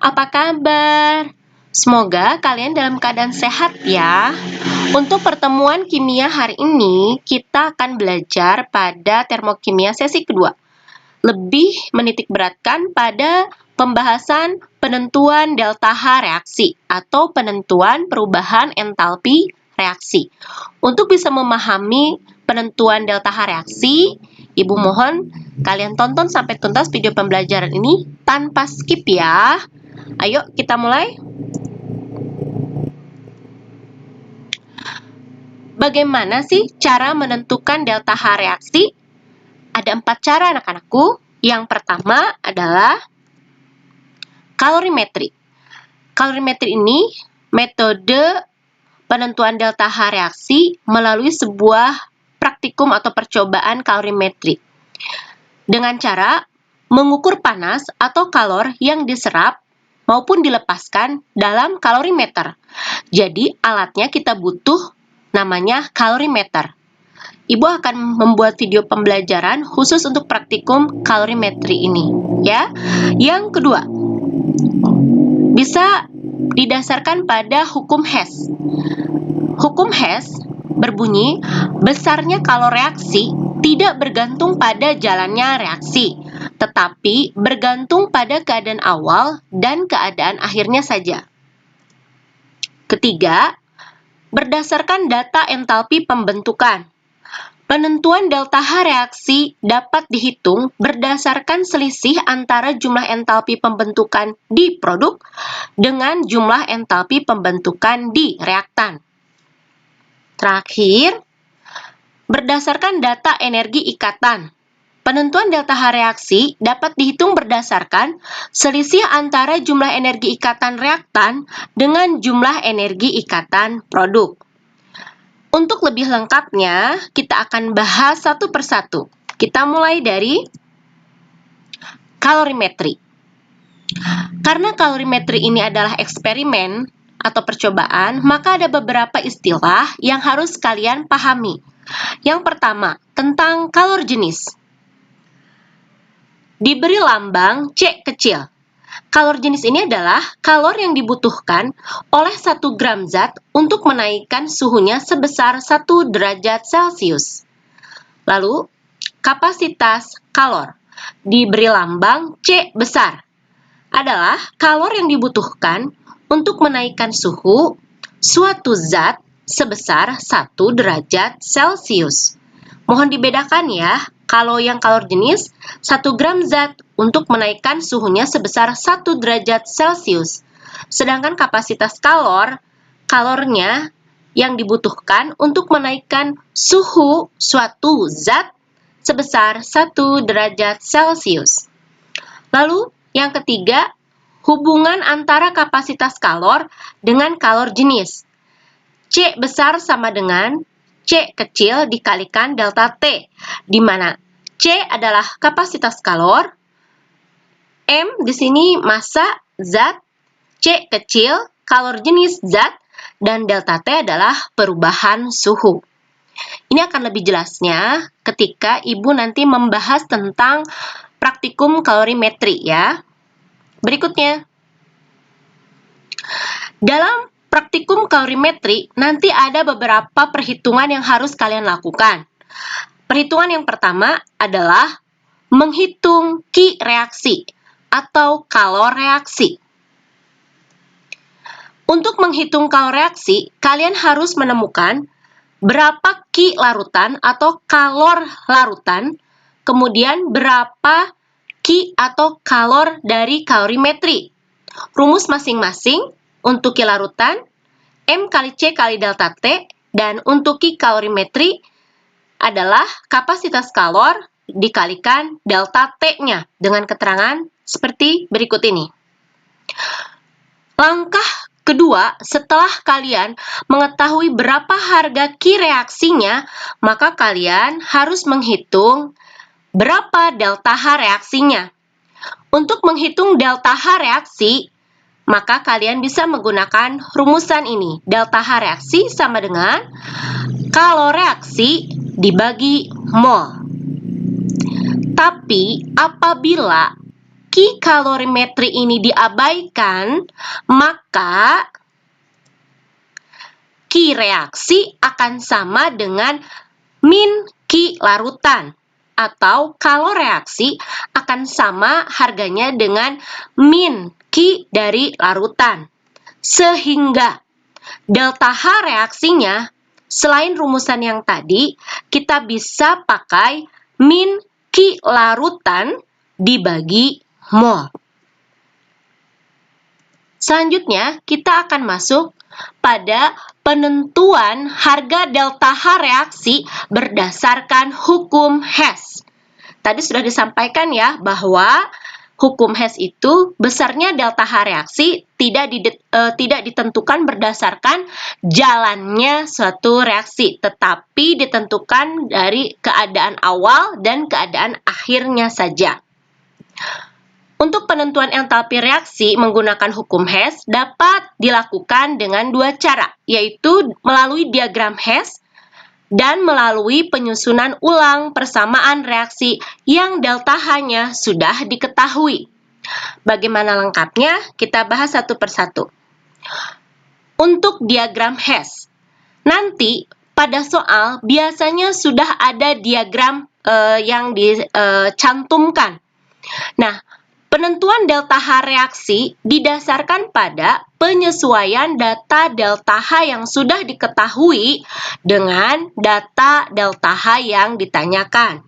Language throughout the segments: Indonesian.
Apa kabar? Semoga kalian dalam keadaan sehat ya. Untuk pertemuan kimia hari ini, kita akan belajar pada termokimia sesi kedua. Lebih menitikberatkan pada pembahasan penentuan delta H reaksi atau penentuan perubahan entalpi reaksi. Untuk bisa memahami penentuan delta H reaksi, Ibu mohon kalian tonton sampai tuntas video pembelajaran ini tanpa skip ya. Ayo kita mulai. Bagaimana sih cara menentukan delta H reaksi? Ada 4 cara anak-anakku. Yang pertama adalah kalorimetri. Kalorimetri ini metode penentuan delta H reaksi melalui sebuah praktikum atau percobaan kalorimetri. Dengan cara mengukur panas atau kalor yang diserap maupun dilepaskan dalam kalorimeter. Jadi alatnya kita butuh namanya kalorimeter. Ibu akan membuat video pembelajaran khusus untuk praktikum kalorimetri ini, ya. Yang kedua, bisa didasarkan pada hukum Hess. Hukum Hess berbunyi, besarnya kalor reaksi tidak bergantung pada jalannya reaksi, tetapi bergantung pada keadaan awal dan keadaan akhirnya saja. Ketiga, berdasarkan data entalpi pembentukan. Penentuan delta H reaksi dapat dihitung berdasarkan selisih antara jumlah entalpi pembentukan di produk dengan jumlah entalpi pembentukan di reaktan. Terakhir, berdasarkan data energi ikatan. Penentuan delta H reaksi dapat dihitung berdasarkan selisih antara jumlah energi ikatan reaktan dengan jumlah energi ikatan produk. Untuk lebih lengkapnya, kita akan bahas satu persatu. Kita mulai dari kalorimetri. Karena kalorimetri ini adalah eksperimen atau percobaan, maka ada beberapa istilah yang harus kalian pahami. Yang pertama, tentang kalor jenis. Diberi lambang C kecil. Kalor jenis ini adalah kalor yang dibutuhkan oleh 1 gram zat untuk menaikkan suhunya sebesar 1 derajat Celcius. Lalu, kapasitas kalor diberi lambang C besar adalah kalor yang dibutuhkan untuk menaikkan suhu suatu zat sebesar 1 derajat Celcius. Mohon dibedakan ya, kalau yang kalor jenis 1 gram zat untuk menaikkan suhunya sebesar 1 derajat Celcius. Sedangkan kapasitas kalornya yang dibutuhkan untuk menaikkan suhu suatu zat sebesar 1 derajat Celcius. Lalu, yang ketiga, hubungan antara kapasitas kalor dengan kalor jenis. C besar sama dengan C kecil dikalikan delta T, di mana C adalah kapasitas kalor, M di sini massa zat, C kecil kalor jenis zat, dan delta T adalah perubahan suhu. Ini akan lebih jelasnya ketika Ibu nanti membahas tentang praktikum kalorimetri ya. Berikutnya, dalam praktikum kalorimetri nanti ada beberapa perhitungan yang harus kalian lakukan. Perhitungan yang pertama adalah menghitung Ki reaksi atau kalor reaksi. Untuk menghitung kalor reaksi, kalian harus menemukan berapa Ki larutan atau kalor larutan, kemudian berapa Ki atau kalor dari kalorimetri. Rumus masing-masing untuk Ki larutan, M kali C kali delta T, dan untuk Ki kalorimetri adalah kapasitas kalor dikalikan delta T-nya dengan keterangan seperti berikut ini. Langkah kedua, setelah kalian mengetahui berapa harga Ki reaksinya, maka kalian harus menghitung berapa delta H reaksinya. Untuk menghitung delta H reaksi, maka kalian bisa menggunakan rumusan ini. Delta H reaksi sama dengan kalor reaksi dibagi mol. Tapi apabila Q-kalorimetri ini diabaikan, maka Q reaksi akan sama dengan min Q larutan, atau kalau reaksi akan sama harganya dengan min Q dari larutan. Sehingga delta H reaksinya, selain rumusan yang tadi, kita bisa pakai min Q larutan dibagi mol. Selanjutnya, kita akan masuk pada penentuan harga delta H reaksi berdasarkan hukum Hess. Tadi sudah disampaikan ya bahwa hukum Hess itu besarnya delta H reaksi tidak ditentukan berdasarkan jalannya suatu reaksi, tetapi ditentukan dari keadaan awal dan keadaan akhirnya saja. Untuk penentuan entalpi reaksi menggunakan hukum Hess dapat dilakukan dengan dua cara, yaitu melalui diagram Hess dan melalui penyusunan ulang persamaan reaksi yang delta H-nya sudah diketahui. Bagaimana lengkapnya? Kita bahas satu persatu. Untuk diagram Hess, nanti pada soal biasanya sudah ada diagram yang dicantumkan. Nah, penentuan delta H reaksi didasarkan pada penyesuaian data delta H yang sudah diketahui dengan data delta H yang ditanyakan.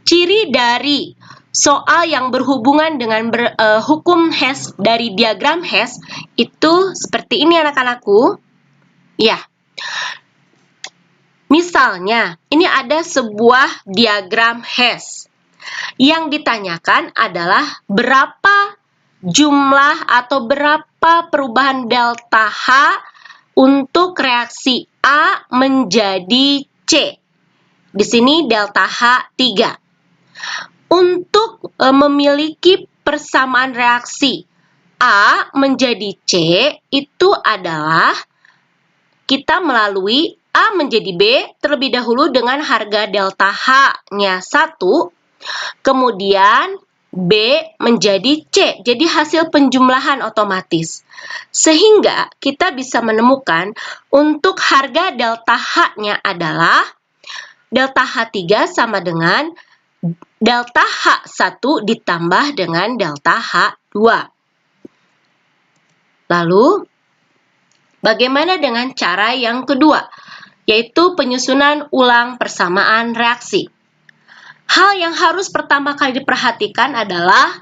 Ciri dari soal yang berhubungan dengan hukum Hess dari diagram Hess itu seperti ini anak-anakku. Ya. Misalnya, ini ada sebuah diagram Hess. Yang ditanyakan adalah berapa jumlah atau berapa perubahan delta H untuk reaksi A menjadi C. Di sini delta H 3. Untuk memiliki persamaan reaksi A menjadi C itu adalah kita melalui A menjadi B terlebih dahulu dengan harga delta H-nya 1. Kemudian B menjadi C, jadi hasil penjumlahan otomatis. Sehingga kita bisa menemukan untuk harga delta H-nya adalah delta H3 sama dengan delta H1 ditambah dengan delta H2. Lalu, bagaimana dengan cara yang kedua, yaitu penyusunan ulang persamaan reaksi? Hal yang harus pertama kali diperhatikan adalah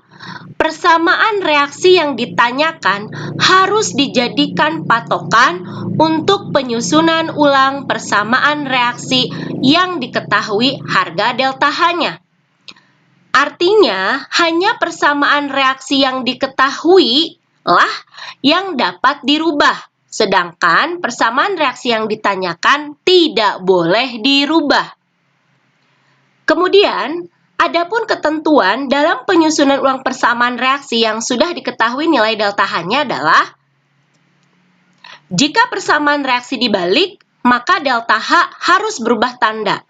persamaan reaksi yang ditanyakan harus dijadikan patokan untuk penyusunan ulang persamaan reaksi yang diketahui harga delta H-nya. Artinya, hanya persamaan reaksi yang diketahui lah yang dapat dirubah, sedangkan persamaan reaksi yang ditanyakan tidak boleh dirubah. Kemudian, adapun ketentuan dalam penyusunan ulang persamaan reaksi yang sudah diketahui nilai delta H-nya adalah jika persamaan reaksi dibalik, maka delta H harus berubah tanda.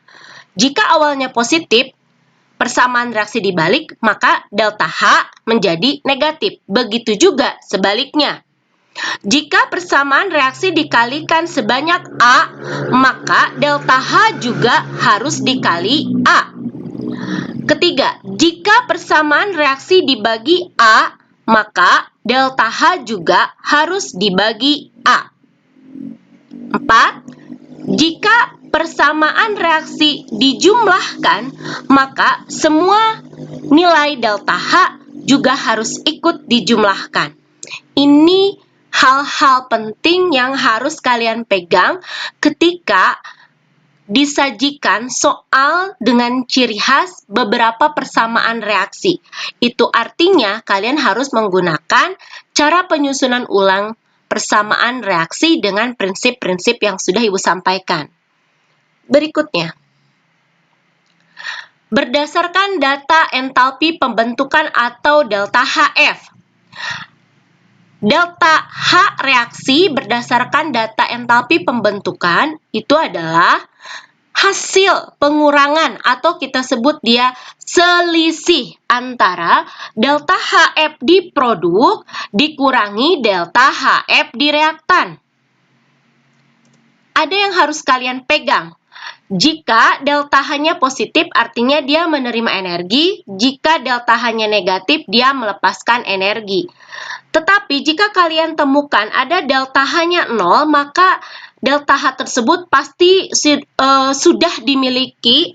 Jika awalnya positif, persamaan reaksi dibalik, maka delta H menjadi negatif. Begitu juga sebaliknya. Jika persamaan reaksi dikalikan sebanyak A, maka delta H juga harus dikali A. Ketiga, jika persamaan reaksi dibagi A, maka delta H juga harus dibagi A. 4. Jika persamaan reaksi dijumlahkan, maka semua nilai delta H juga harus ikut dijumlahkan. Ini hal-hal penting yang harus kalian pegang ketika disajikan soal dengan ciri khas beberapa persamaan reaksi. Itu artinya kalian harus menggunakan cara penyusunan ulang persamaan reaksi dengan prinsip-prinsip yang sudah Ibu sampaikan. Berikutnya, berdasarkan data entalpi pembentukan atau delta HF. Delta H reaksi berdasarkan data entalpi pembentukan itu adalah hasil pengurangan atau kita sebut dia selisih antara delta HF di produk dikurangi delta HF di reaktan. Ada yang harus kalian pegang. Jika delta H-nya positif, artinya dia menerima energi. Jika delta H-nya negatif, dia melepaskan energi. Tetapi jika kalian temukan ada delta H-nya 0, maka delta H tersebut pasti sudah dimiliki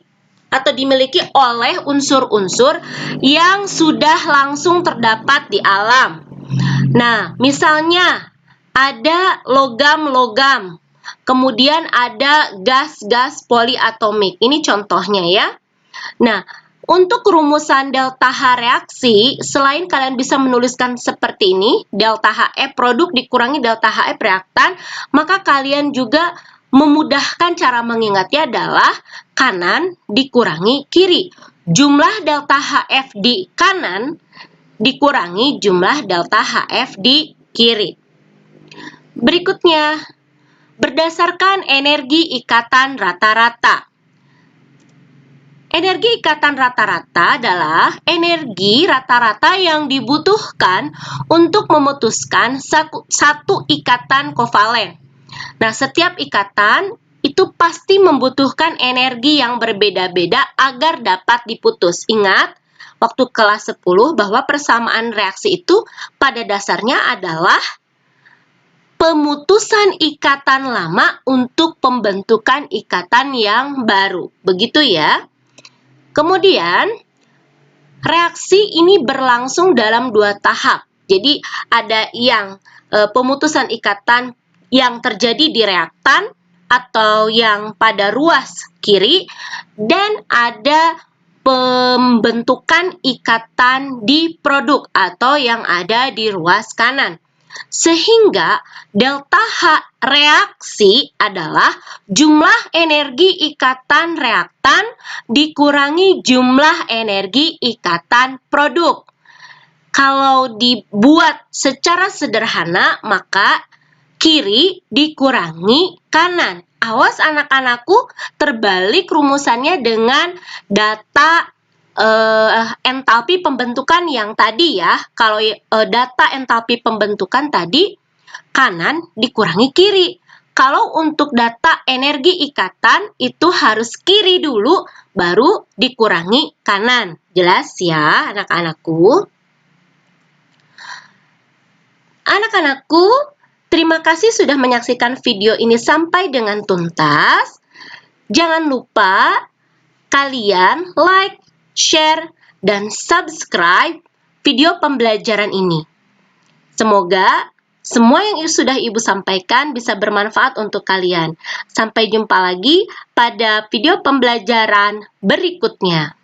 atau dimiliki oleh unsur-unsur yang sudah langsung terdapat di alam. Nah, misalnya ada logam-logam. Kemudian ada gas-gas poliatomik. Ini contohnya ya. Nah, untuk rumusan delta H reaksi, selain kalian bisa menuliskan seperti ini, delta HF produk dikurangi delta HF reaktan, maka kalian juga memudahkan cara mengingatnya adalah kanan dikurangi kiri. Jumlah delta HF di kanan dikurangi jumlah delta HF di kiri. Berikutnya, berdasarkan energi ikatan rata-rata. Energi ikatan rata-rata adalah energi rata-rata yang dibutuhkan untuk memutuskan satu ikatan kovalen. Nah, setiap ikatan itu pasti membutuhkan energi yang berbeda-beda agar dapat diputus. Ingat, waktu kelas 10 bahwa persamaan reaksi itu pada dasarnya adalah pemutusan ikatan lama untuk pembentukan ikatan yang baru. Begitu ya. Kemudian, reaksi ini berlangsung dalam 2 tahap. Jadi, ada yang pemutusan ikatan yang terjadi di reaktan atau yang pada ruas kiri, dan ada pembentukan ikatan di produk atau yang ada di ruas kanan. Sehingga delta H reaksi adalah jumlah energi ikatan reaktan dikurangi jumlah energi ikatan produk. Kalau dibuat secara sederhana, maka kiri dikurangi kanan. Awas anak-anakku, terbalik rumusannya dengan data entalpi pembentukan yang tadi ya. Kalau data entalpi pembentukan tadi, kanan dikurangi kiri. Kalau untuk data energi ikatan, itu harus kiri dulu, baru dikurangi kanan. Jelas ya anak-anakku? Anak-anakku, terima kasih sudah menyaksikan video ini sampai dengan tuntas. Jangan lupa kalian like, share, dan subscribe video pembelajaran ini. Semoga semua yang sudah Ibu sampaikan bisa bermanfaat untuk kalian. Sampai jumpa lagi pada video pembelajaran berikutnya.